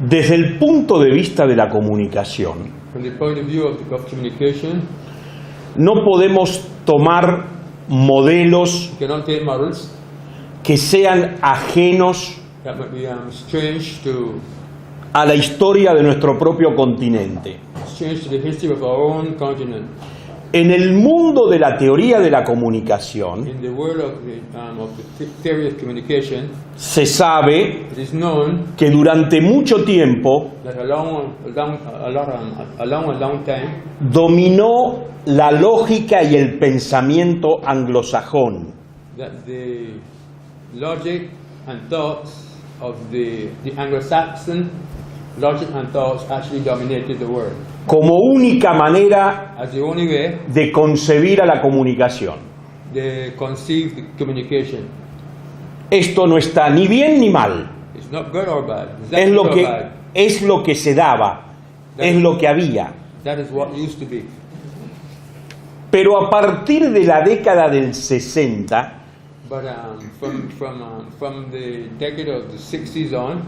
Desde el punto de vista de la comunicación, From the point of view of communication, no podemos tomar modelos you cannot take models que sean ajenos that might be strange to nuestro propio continente. the history of our own continent. En el mundo de la teoría de la comunicación, In the world of the theory of communication, se sabe it is known que durante mucho tiempo that a long time, dominó la lógica y el pensamiento anglosajón. that the logic and thoughts of the Anglo-Saxon logic and thoughts actually dominated the world Como única manera as the only way de concebir a la comunicación. they conceive the communication. Esto no está ni bien ni mal. It's not good or bad. It's Es not lo good or que, bad. es lo que se daba, es lo que había. That is what used to be. Pero a partir de la década del 60, But from the decade of the 60s on,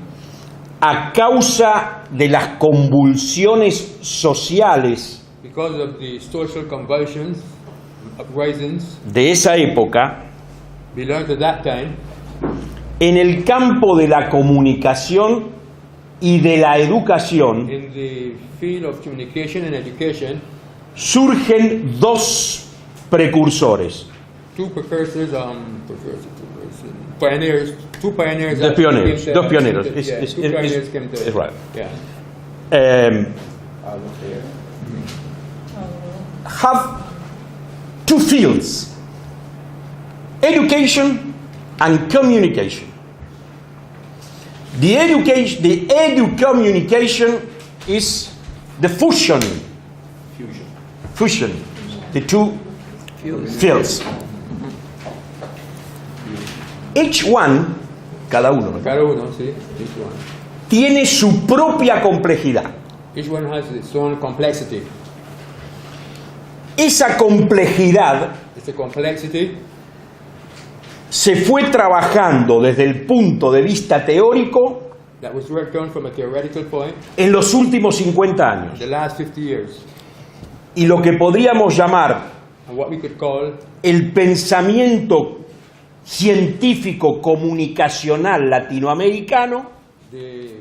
a causa de las convulsiones sociales because of the social convulsions, uprisings, de esa época, we learned at that time en el campo de la comunicación y de la educación, in the field of communication and education, surgen dos precursores. two pioneers. Two pioneers. Dos actually pioneros, came to- dos pioneros. came to- yeah, two pioneers came to. it's right. Yeah. Have two fields, education and communication. The edu-communication is the fusion, the two fields. Each one, cada uno, ¿no? Cada uno, sí. Each one. tiene su propia complejidad. Each one has its own complexity. Esa complejidad It's a complexity se fue trabajando desde el punto de vista teórico that was worked on from a theoretical point en los últimos 50 años. the last 50 years. Y lo que podríamos llamar And what we could call el pensamiento científico comunicacional latinoamericano the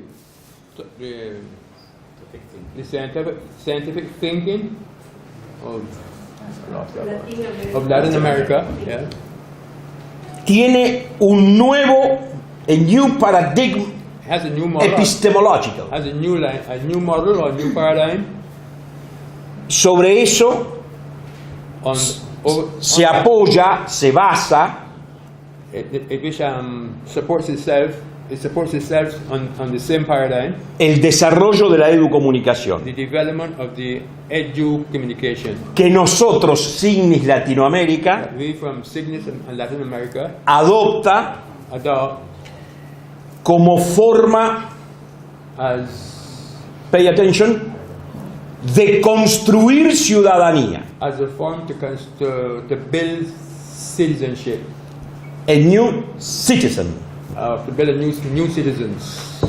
scientific thinking of Latin America, yeah, tiene un new paradigm has a new model, epistemológico. has a new model or new paradigm Sobre eso on se apoya, se basa which supports itself. It supports itself on the same paradigm, el desarrollo de la educomunicación, the development of the edu communication. que nosotros, Signis Latinoamérica, We from Cygnus and Latin America adopta adopt como forma, as pay attention, de construir ciudadanía. a form to build citizenship, A new citizen. to build a new citizens.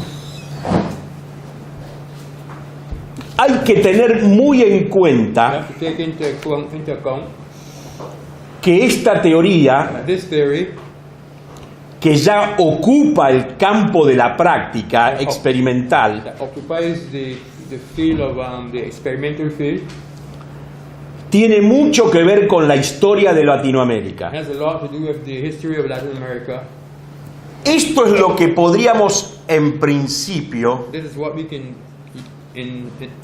Hay que tener muy en You cuenta have to take into account que esta teoría, that this theory que ya ocupa el campo de la práctica experimental, that occupies the field of the experimental field tiene mucho que ver con la historia de Latinoamérica. has a lot to do with the history of Latin America. Esto es lo que podríamos, en principio, This is what we can,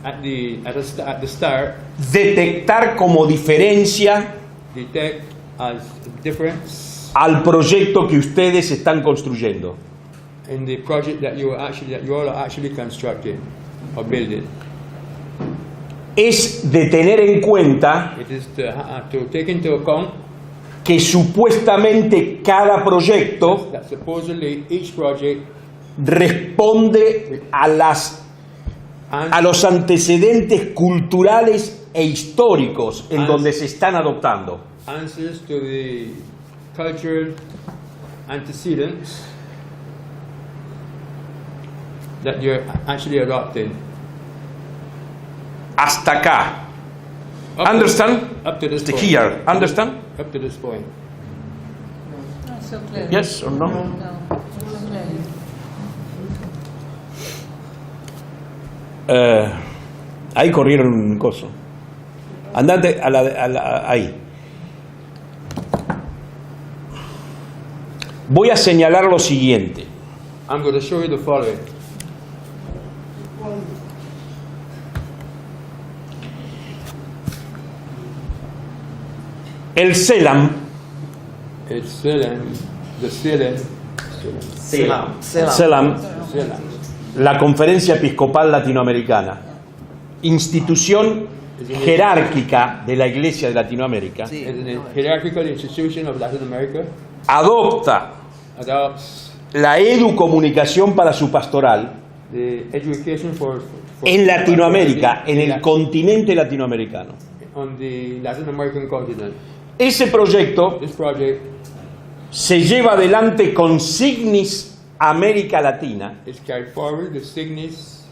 at the start, detectar como diferencia detect as difference al proyecto que ustedes están construyendo. in the project that you all are actually constructing or building. Es de tener en cuenta It is to take into account que supuestamente cada proyecto that supposedly each project responde a los antecedentes culturales e históricos en donde se están adoptando. answers to the cultural antecedents that you're actually adopting. Hasta acá. Up Understand? Up to this To point. here. Understand? Up to this point. Not so clear. Yes or no? No, not so clear. Ahí corrieron un coso. Andate ahí. Voy a señalar lo siguiente. I'm going to show you the following. El CELAM, It's CELAM, la Conferencia Episcopal Latinoamericana, institución jerárquica de la Iglesia de Latinoamérica, is a hierarchical institution of Latin America. adopta Adopts la educomunicación para su pastoral the education for en Latinoamérica, en el la- continente latinoamericano. on the Latin American continent. Ese proyecto This project se lleva adelante con Signis América Latina is carried forward with Signis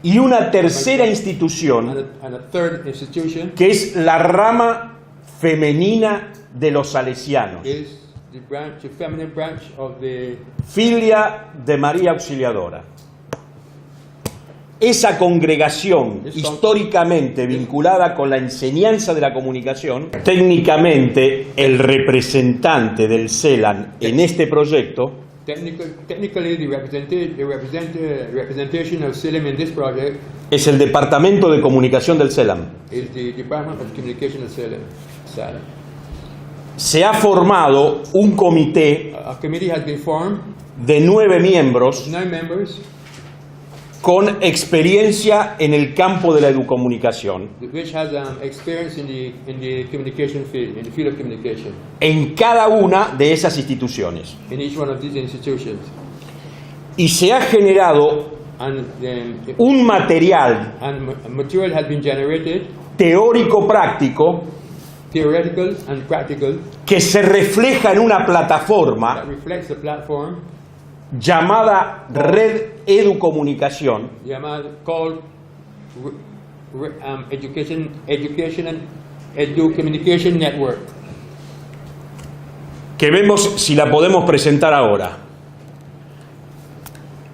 y una tercera institución and a third institution que es la rama femenina de los salesianos, is the feminine branch of the Filia de María Auxiliadora. Esa congregación históricamente vinculada con la enseñanza de la comunicación, técnicamente el representante del CELAM en este proyecto technically the representation of CELAM in this project es el Departamento de Comunicación del CELAM. is the Department of Communication of CELAM. Se ha formado un comité A committee has been formed, de 9 miembros 9 members, con experiencia en el campo de la educomunicación, which has experience in the communication field, in the field of communication, en cada una de esas instituciones. in each one of these institutions. Y se ha generado And un material material has been generated, teórico-práctico theoretical and practical, que se refleja en una that plataforma reflects the platform llamada Red Educomunicación, called Education and Edu-Communication Network. que vemos si la podemos presentar ahora.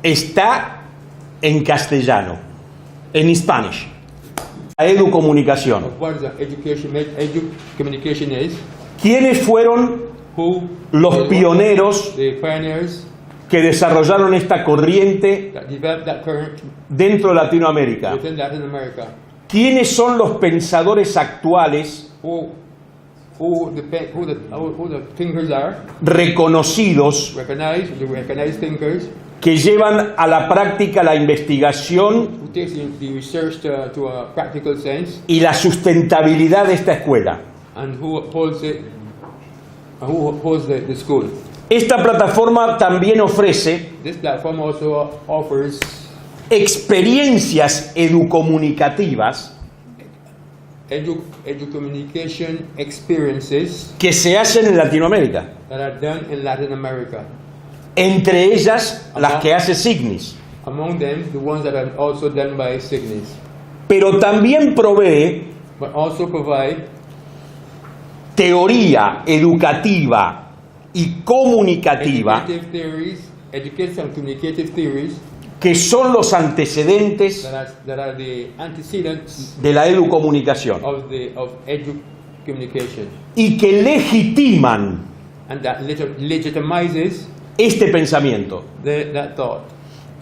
Está en castellano, en Spanish. La educomunicación. What is Edu-Communication is? ¿Quiénes fueron Who los were pioneros the pioneers que desarrollaron esta corriente that developed that current dentro de Latinoamérica? within Latin America? ¿Quiénes son los pensadores actuales Who the thinkers are, reconocidos the recognized thinkers, que llevan a la práctica la investigación who takes the research to a practical sense, y la sustentabilidad de esta escuela? and who holds it, who holds the school? Esta plataforma también ofrece This platform also offers experiencias educomunicativas edu-communication experiences que se hacen en Latinoamérica, that are done in Latin America. entre ellas las que hace Signis, Among them, the ones that are also done by Signis, pero también provee but also provide teoría educativa y comunicativa educative and communicative theories que son los antecedentes that are the antecedents de la educomunicación of edu-communication, y que legitiman and that legitimizes este pensamiento that thought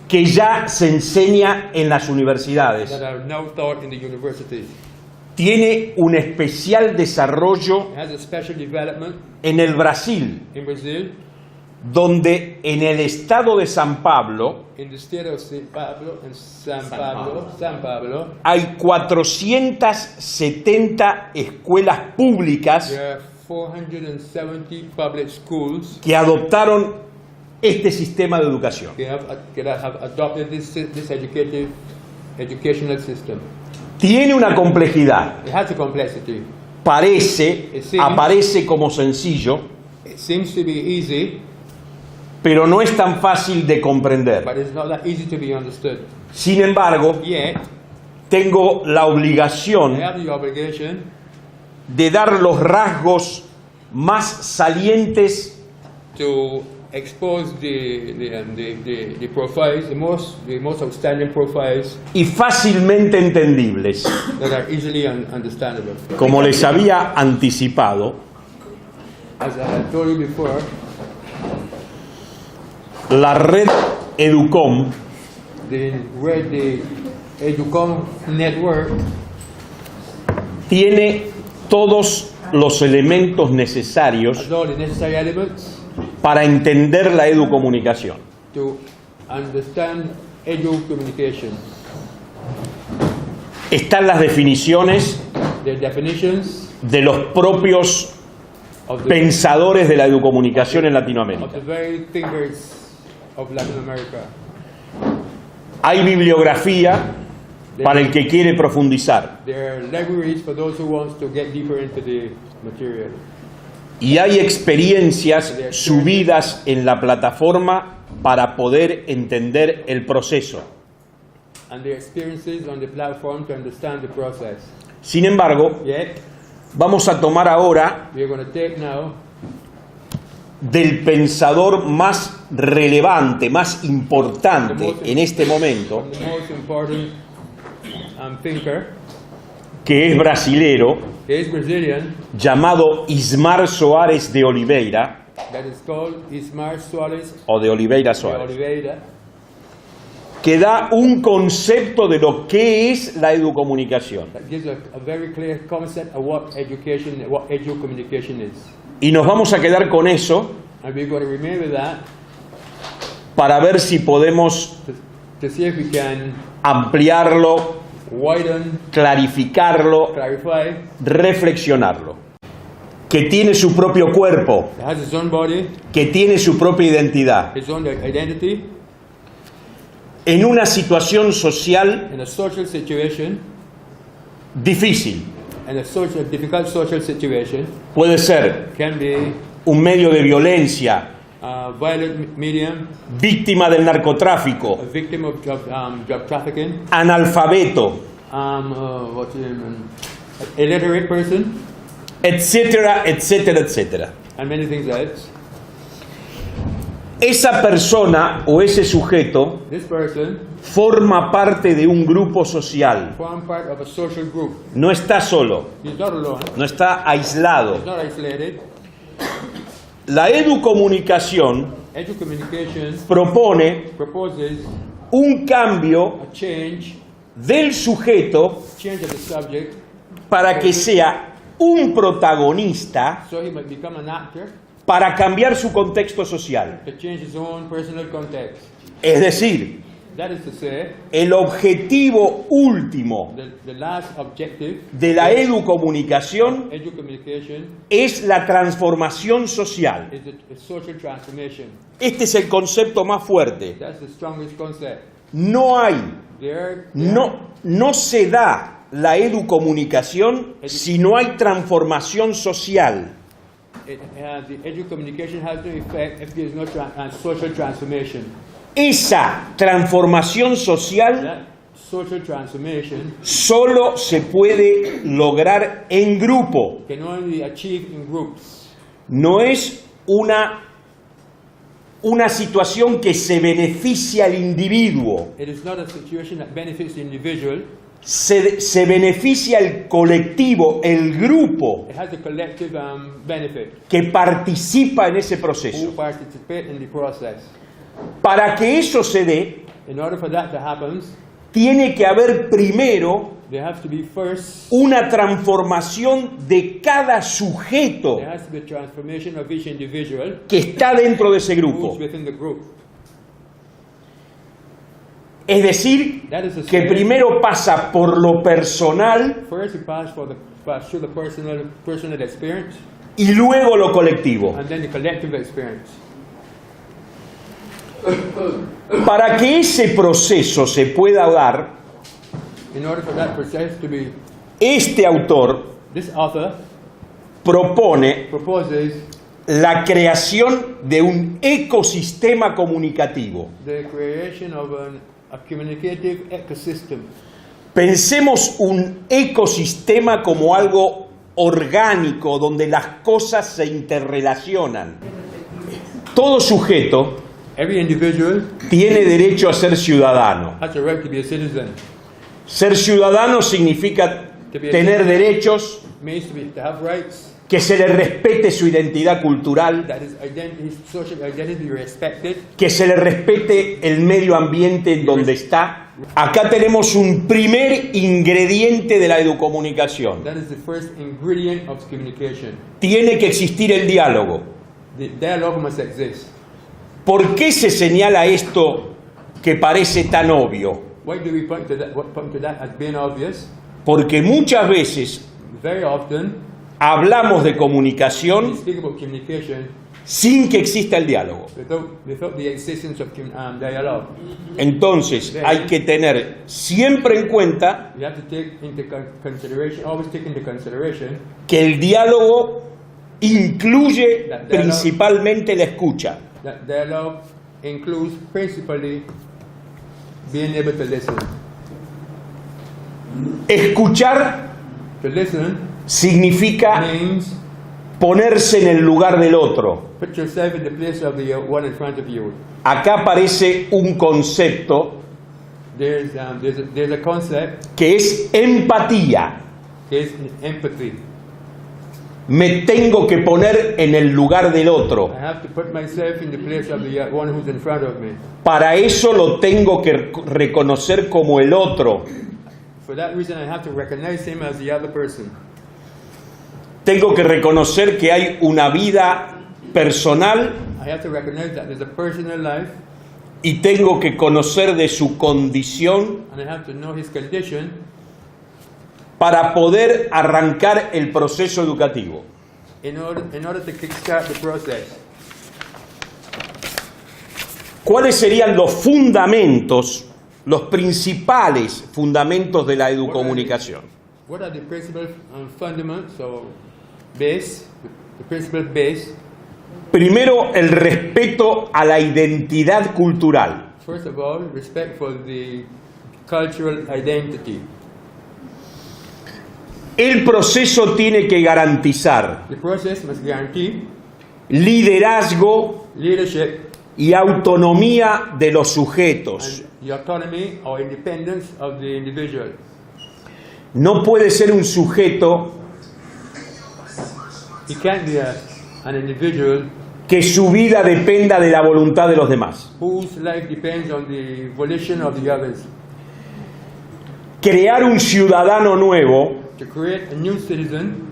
que ya se enseña en las universidades. that are now taught in the universities. Tiene un especial desarrollo It has a special development en el Brasil, in Brazil, donde en el estado de San Pablo in the state of San Pablo, hay 470 escuelas públicas there are 470 public schools que adoptaron este sistema de educación. that have adopted this educational system. Tiene una complejidad, It has a complexity. aparece como sencillo, It seems to be easy, pero no es tan fácil de comprender. but it's not that easy to be understood. Sin embargo, Yet, tengo la I obligación have the obligation de dar los rasgos más salientes to expose the profiles, the most outstanding profiles y fácilmente entendibles. that are easily understandable. Como les había anticipado, As I had told you before, la red Educom the Educom network tiene todos los elementos necesarios has all the necessary elements para entender la educomunicación. to understand edu-communication. Están las definiciones The definitions de los propios of the, pensadores de la educomunicación en of Latinoamérica. the very thinkers of Latin America. Hay bibliografía para el que quiere profundizar There are libraries for those who want to get deeper into the material. y hay experiencias subidas en la plataforma para poder entender el proceso. And their experiences on the platform to understand the process. Sin embargo, Yet, vamos a tomar ahora we are going to take now del pensador más relevante, más importante en este momento, from the most important thinker. que es brasilero, He is Brazilian, llamado Ismar Soares de Oliveira, that is called Ismar Soares o de Oliveira de Soares, Oliveira, que da un concepto de lo que es la educomunicación. that gives a very clear concept of what edu-communication is. Y nos vamos a quedar con eso And we're going to remain with that para ver si podemos to see if we can ampliarlo, widen, clarificarlo, clarify. reflexionarlo. Que tiene su propio cuerpo, It has its own body, que tiene su propia identidad. its own identity, En una situación social in a social situation, difícil. in a difficult social situation, Puede ser can be un medio de violencia, violent medium, víctima del narcotráfico, a victim of drug trafficking, analfabeto, illiterate person, etcétera, etcétera, etcétera. and many things else. Esa persona o ese sujeto This person forma parte de un grupo social. forms part of a social group. No está solo, He's not alone. no está aislado. He's not isolated. La educomunicación Edu-communication propone proposes un cambio a change del sujeto of the subject, para que sea un protagonista so he might become an actor para cambiar su contexto social. to change his own personal context. Es decir, That is to say, el objetivo último the last objective de la educomunicación edu-communication es la transformación social. is a social transformation. Este es el concepto más fuerte. That's the strongest concept. No hay, There, no se da la educomunicación si no hay transformación social. the edu-communication has no effect if there is no social transformation. Esa transformación social That social transformation solo se puede lograr en grupo. can only be achieved in groups. No es una situación que se beneficia al individuo. It is not a situation that benefits the individual. Se beneficia el colectivo, el grupo It has a collective benefit que participa en ese who proceso. participate in the process. Para que eso se dé, In order for that to happen, tiene que haber primero there has to be first, una transformación de cada sujeto there has to be a transformation of each individual que está dentro de ese grupo. who's within the group. Es decir, That is to que say, primero pasa por lo personal first we pass through the personal experience, y luego lo colectivo. and then the collective experience. Para que ese proceso se pueda dar, In order for that process to be, este autor this author propone proposes la creación de un ecosistema comunicativo. The creation of a communicative ecosystem. Pensemos un ecosistema como algo orgánico, donde las cosas se interrelacionan. Todo sujeto Every individual tiene derecho a ser ciudadano. has a right to be a citizen. Ser ciudadano significa tener derechos, Means to have rights, que se le respete su identidad cultural, that his social identity respected, que se le respete el medio ambiente en donde está. Acá tenemos un primer ingrediente de la educomunicación. that is the first ingredient of communication. Tiene que existir el diálogo. The dialogue must exist. ¿Por qué se señala esto que parece tan obvio? Why do we point to that as being obvious? Porque muchas veces Very often, hablamos de we comunicación speak about communication sin que exista el diálogo. without the existence of dialogue. Entonces hay que tener siempre en cuenta You have to take into consideration, always take into consideration, que el diálogo incluye principalmente la escucha. that dialogue includes principally being able to listen. Escuchar To listen significa means ponerse en el lugar del otro. put yourself in the place of the one in front of you. Acá aparece un concepto There's a concept, que es empatía. is empathy. Me tengo que poner en el lugar del otro. I have to put myself in the place of the one who's in front of me. Para eso lo tengo que reconocer como el otro. For that reason, I have to recognize him as the other person. Tengo que reconocer que hay una vida personal I have to recognize that there's a personal life, y tengo que conocer de su condición and I have to know his condition para poder arrancar el proceso educativo. in order to kickstart the process. ¿Cuáles serían los fundamentos, los principales fundamentos de la educomunicación? What are the principal fundaments or base? The principal base. Primero, el respeto a la identidad cultural. First of all, respect for the cultural identity. El proceso tiene que garantizar The process must guarantee liderazgo leadership y autonomía de los sujetos. and the autonomy or independence of the individual. No puede ser un sujeto He can't be an individual que su vida dependa de la voluntad de los demás. whose life depends on the volition of the others. Crear un ciudadano nuevo To create a new citizen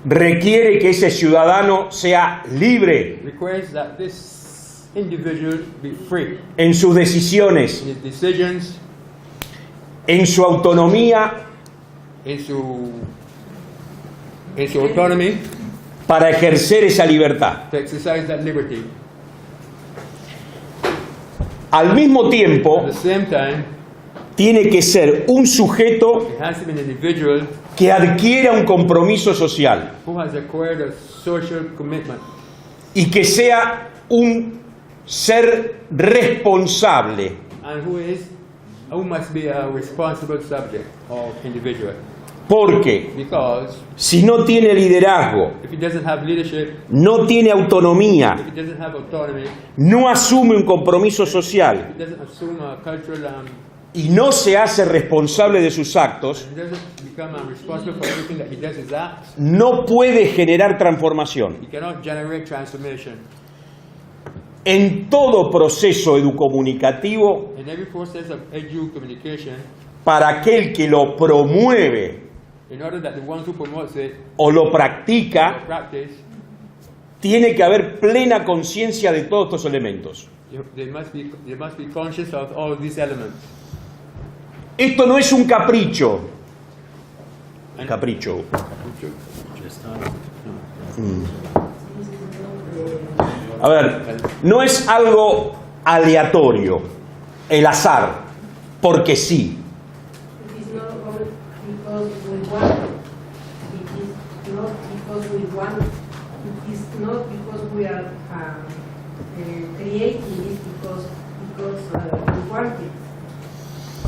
requiere que ese ciudadano sea libre requires that this individual be free en sus decisiones, in his decisions, en su autonomía in su autonomy, para ejercer esa libertad. to exercise that liberty. Al mismo At tiempo, the same time, tiene que ser un sujeto it has to be an individual que adquiera un compromiso social who has acquired a social commitment y que sea un ser responsable, and who must be a responsible subject or individual. porque Because si no tiene liderazgo, if he doesn't have leadership, no tiene autonomía, if he doesn't have autonomy, no asume un compromiso social if he doesn't assume a cultural y no se hace responsable de sus actos, he doesn't become responsible for everything that he does his acts, no puede generar transformación. he cannot generate transformation. En todo proceso educomunicativo, In every process of edu communication, para aquel que lo promueve in order that the one who promotes it o lo practica, practice, tiene que haber plena conciencia de todos estos elementos. they must be conscious of all of these elements. Esto no es un capricho. Capricho. A ver, no es algo aleatorio, el azar, porque sí. It is not all because we want. It is not because we want. It is not because we are creating this because we want it.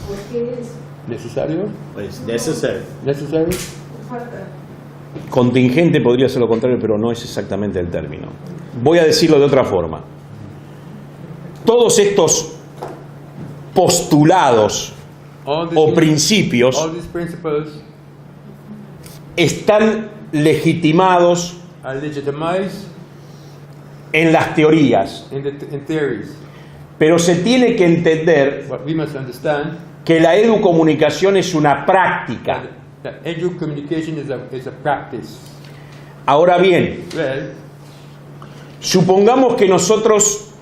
¿Por qué es? Necesario? Pues necessary. Necessary? Falta. Contingente podría ser lo contrario, pero no es exactamente el término. Voy a decirlo de otra forma. Todos estos postulados All these, o principios all these principles están legitimados are legitimized en las teorías, in theories. pero se tiene que entender But we must understand que la educomunicación es una práctica. that educommunication is a practice. Ahora bien, Well, supongamos que nosotros,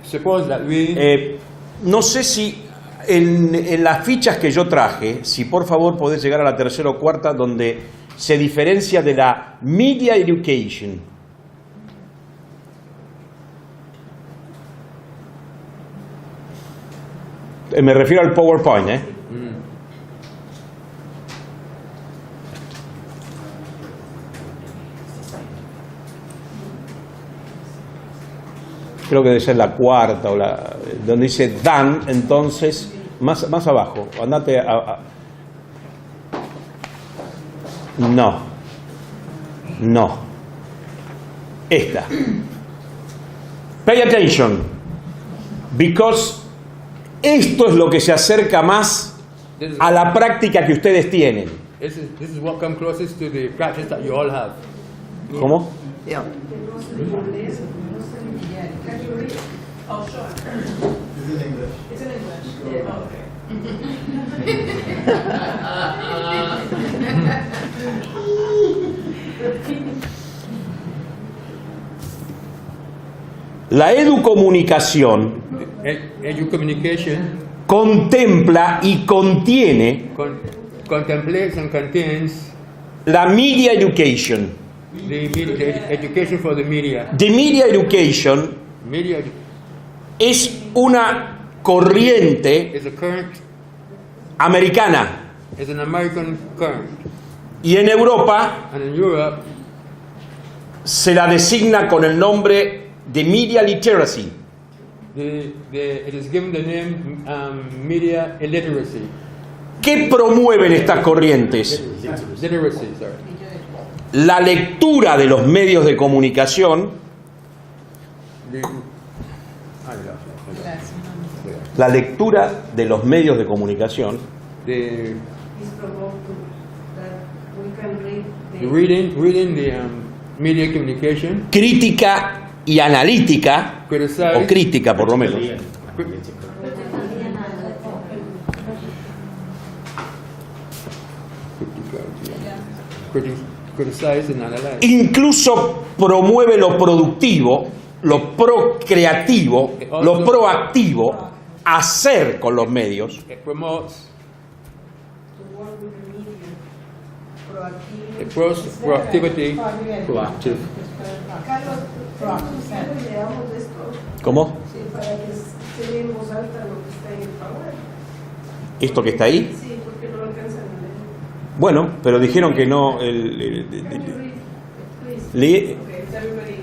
suppose that we no sé si en las fichas que yo traje, si por favor podés llegar a la tercera o cuarta, donde se diferencia de la media education. Me refiero al PowerPoint, ¿eh? Creo que debe ser la cuarta o la donde dice Dan, entonces más abajo, andate no esta. Pay attention, because esto es lo que se acerca más a la práctica que ustedes tienen. this is what comes closest to the practice that you all have. ¿Cómo? Yeah. Oh, sure. It's in English. Yeah, okay. La educomunicación Educommunication contempla y contiene contemplates and contains la media education. the education for the media. The media education Media es una corriente is a current, americana is an American current, y en Europa and in Europe se la designa con el nombre de media literacy. it is given the name media illiteracy. ¿Qué promueven estas corrientes? Literacy, sorry. La lectura de los medios de comunicación, la lectura de los medios de comunicación The It's provoked to that we can read the reading the media communication, crítica y analítica, criticize, o crítica por lo menos, criticize and analyze. incluso promueve lo productivo, lo procreativo, lo proactivo, hacer con los medios, It promotes to work with the media. Proactive. it promotes proactivity. Proactive. Carlos, siempre leamos esto ¿cómo? sí, para que se vea en voz alta lo que está en el PowerPoint. Esto que está ahí. Sí, porque no lo alcanzan a leer. Bueno, pero dijeron que no. Can you read it, please? Lee- Okay, does everybody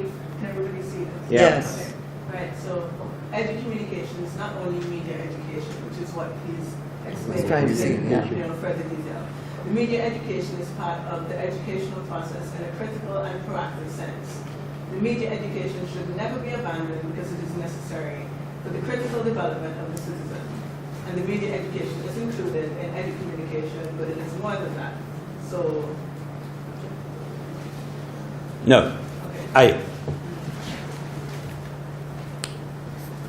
see this? Yes. Right, so educommunication is not only media education, which is what he's explaining trying to say, in yeah. further detail. The media education is part of the educational process in a critical and proactive sense. The media education should never be abandoned because it is necessary for the critical development of the citizen. And the media education is included in educommunication, but it is more than that. So, No, okay. ahí.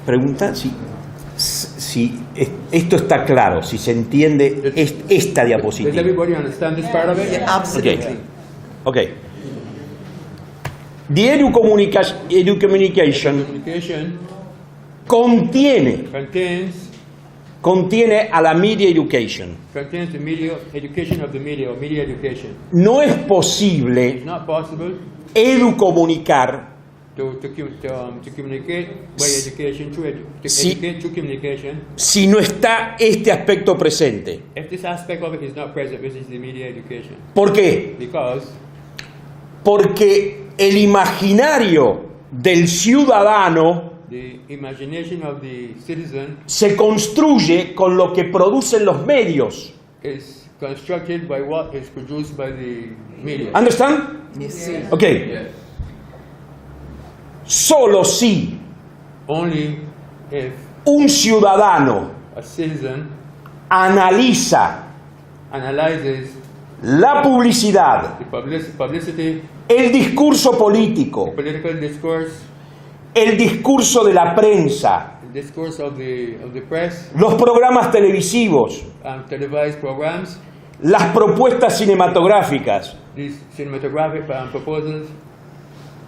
Pregunta si esto está claro, si se entiende esta Does diapositiva. everybody understand this part of it? Yeah, absolutely. Okay. The educommunication Communication contiene a la media education. contains the media education of the media or media education. No es posible It's not possible educomunicar to communicate by education to Sí. educate through communication si no está este aspecto presente. if this aspect of it is not present, which is the media education. ¿Por qué? Because Porque el imaginario del ciudadano the imagination of the citizen se construye con lo que producen los medios. is constructed by what is produced by the media. ¿Understand? Yes. Ok. Yes. Solo si Only if un ciudadano a citizen analiza analyzes la publicidad, the publicity, el discurso político, political discourse, el discurso de la prensa, the discourse of the press, los programas televisivos, televised programs, las propuestas cinematográficas, these cinematographic proposals,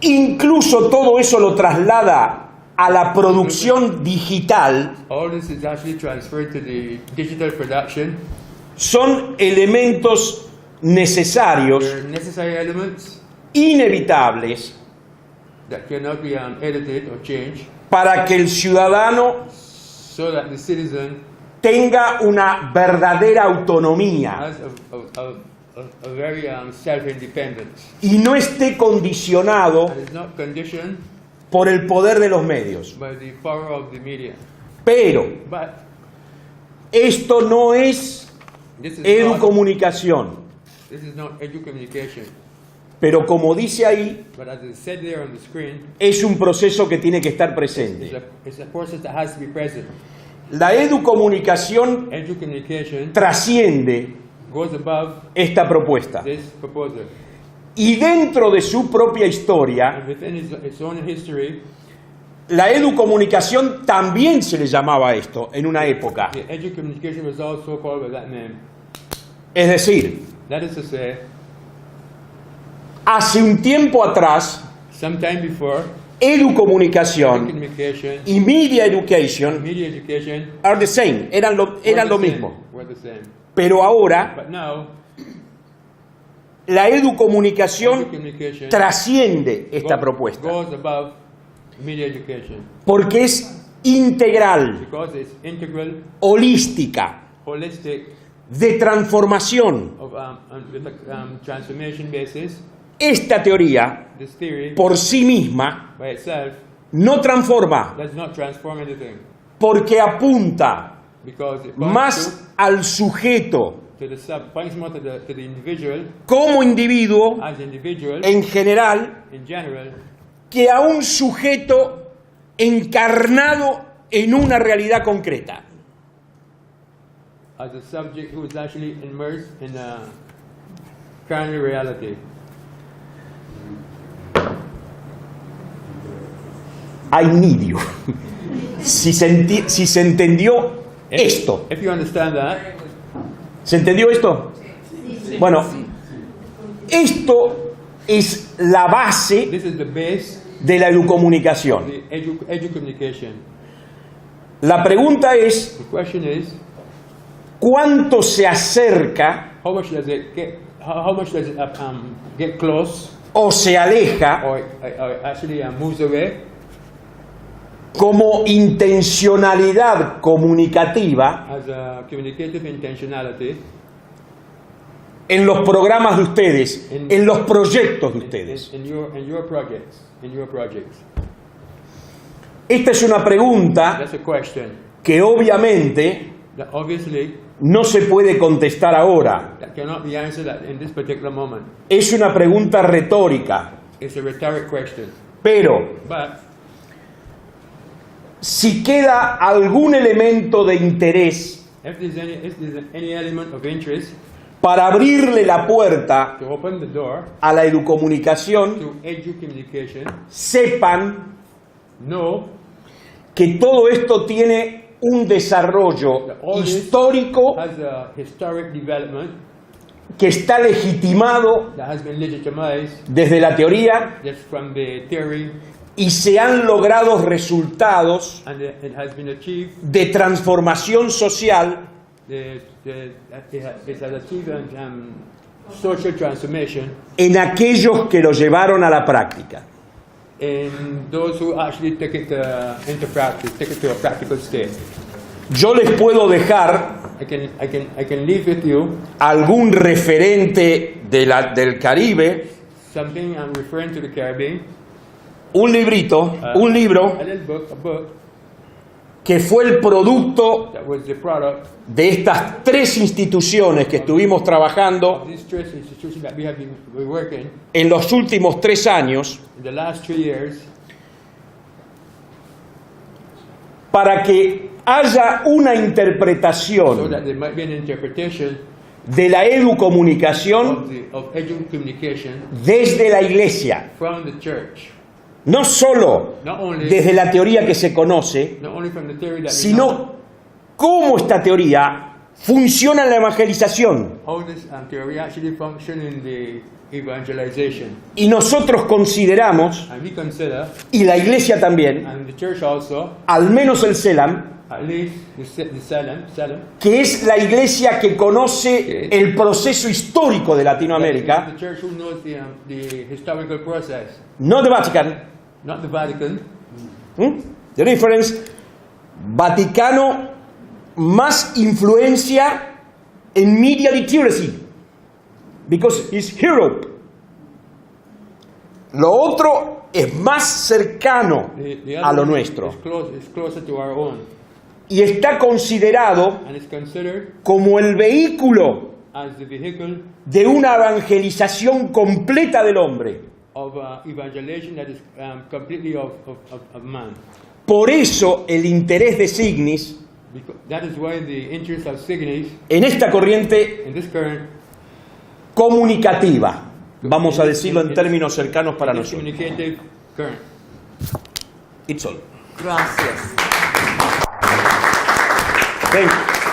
incluso todo eso lo traslada a la producción digital, all this is actually transferred to the digital production. son elementos necesarios, They're necessary elements inevitables, that cannot be edited or changed, para que el ciudadano so that the citizen tenga una verdadera autonomía has a very self-independence y no esté condicionado and is not conditioned por el poder de los medios. by the power of the media. Pero But esto no es this is educomunicación. not educommunication. Pero como dice ahí, But as it said there on the screen, es un proceso que tiene que estar presente. it's a process that has to be present. La educomunicación Educommunication trasciende goes above esta propuesta. this proposal. Y dentro de su propia historia, And within its own history, la educomunicación también se le llamaba esto en una época. the educommunication was also called by that name. Es decir, That is to say, hace un tiempo atrás, sometime before, educomunicación educommunication, y media education media education are the same, eran lo mismo. were the same. Pero ahora, But now, la educomunicación educommunication trasciende esta go- propuesta, goes above media education porque es integral, because it's integral, holística, holistic, de transformación. of with a transformation basis. Esta teoría, This theory por sí misma, by itself no transforma, does not transform anything porque apunta because it points más al sujeto points more to the individual como individuo as individual en general in general que a un sujeto encarnado en una realidad concreta. as a subject who is actually immersed in a current reality. I need you. Si se entendió esto. If you understand that, ¿Se entendió esto? Bueno, esto es la base this is the base de la educomunicación. of the educommunication. La pregunta es, The question is, ¿cuánto se acerca how much does it get? How much does it get close o se aleja or actually moves away como intencionalidad comunicativa as a communicative intentionality en los programas de ustedes, en los proyectos de ustedes? in your projects, Esta es una pregunta That's a question que obviamente that obviously no se puede contestar ahora. that cannot be answered in this particular moment. Es una pregunta retórica. It's a rhetoric question. Pero But si queda algún elemento de interés if there's any element of interest para abrirle la puerta to open the door a la educomunicación, to educommunication, sepan know que todo esto tiene un desarrollo that all this histórico has a historic development que está legitimado that has been legitimized desde la teoría just from the theory, y se han logrado resultados and it has been achieved. de transformación social It has achieved social transformation en aquellos que lo llevaron a la práctica. in those who actually take it into practice, take it to a practical state. Yo les puedo dejar I can leave with you algún referente del Caribe something I'm referring to the Caribbean un librito, un libro a little book, a book que fue el producto that was the product de estas tres instituciones que estuvimos trabajando of these three institutions that we have been working en los últimos 3 años in the last 3 years para que haya una so interpretación that there might be an interpretation de la educomunicación of educommunication desde la Iglesia, from the church. no solo Not only, desde la teoría que se conoce, not only from the theory that we know, sino cómo esta teoría funciona en la evangelización. how this theory actually function in the evangelization. Y nosotros consideramos, And we consider, y la Iglesia también, and the church also, al menos el CELAM, at least the Salem, que es la Iglesia que conoce el proceso histórico de Latinoamérica, the church who knows the historical process, no the Vatican. not the Vatican. The reference, Vaticano más influencia en media literacy, because it's Europe. Lo otro es más cercano The a other lo one nuestro is closer to our own, y está considerado and it's considered como el vehículo as the vehicle de una evangelización completa del hombre. of evangelization that is completely of man. Por eso el interés de Signis Because that is why the interest of Signis en esta corriente in this current comunicativa, vamos a decirlo en términos cercanos para this nosotros. communicative current. It's all. Gracias. Thank you.